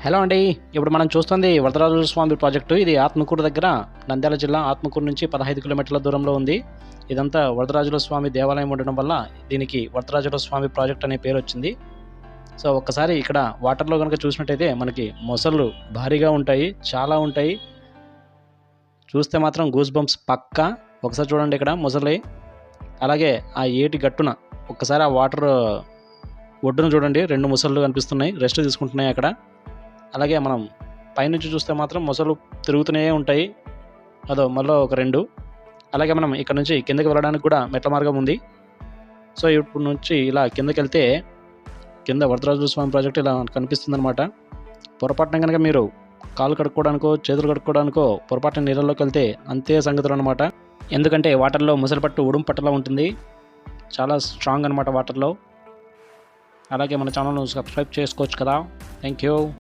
Hello అండి. ఇప్పుడు మనం చూస్తుంది వరదరాజుల స్వామి ప్రాజెక్టు. ఇది ఆత్మకూరు దగ్గర, నంద్యాల జిల్లా ఆత్మకూరు నుంచి 15 కిలోమీటర్ల దూరంలో ఉంది. ఇదంతా వరదరాజుల స్వామి దేవాలయం ఉండడం వల్ల దీనికి వరదరాజుల స్వామి ప్రాజెక్ట్ అనే పేరు వచ్చింది. సో ఒక్కసారి ఇక్కడ వాటర్లో కనుక చూసినట్టయితే మనకి మొసళ్ళు భారీగా ఉంటాయి, చాలా ఉంటాయి. చూస్తే మాత్రం గూస్ బంప్స్ పక్కా. ఒకసారి చూడండి ఇక్కడ మొసలి. అలాగే ఆ ఏటి గట్టున ఒక్కసారి ఆ వాటర్ ఒడ్డున చూడండి, 2 మొసళ్ళు కనిపిస్తున్నాయి, రెస్ట్ తీసుకుంటున్నాయి అక్కడ. అలాగే మనం పైనుంచి చూస్తే మాత్రం మొసలు తిరుగుతూనే ఉంటాయి, అదో మళ్ళీ ఒక 2. అలాగే మనం ఇక్కడ నుంచి కిందకి వెళ్ళడానికి కూడా మెట్ల మార్గం ఉంది. సో ఇప్పుడు నుంచి ఇలా కిందకి వెళ్తే కింద వరదరాజుల స్వామి ప్రాజెక్ట్ ఇలా కనిపిస్తుంది అనమాట. పొరపాటున కనుక మీరు కాళ్ళు కడుక్కోవడానికో చేతులు కడుక్కోవడానికో పొరపాటున నీళ్ళలోకి వెళ్తే అంతే సంగతులు అనమాట. ఎందుకంటే వాటర్లో ముసలి పట్టు ఉడుము పట్టలా ఉంటుంది, చాలా స్ట్రాంగ్ అనమాట వాటర్లో. అలాగే మన ఛానల్ను సబ్స్క్రైబ్ చేసుకోవచ్చు కదా. Thank you.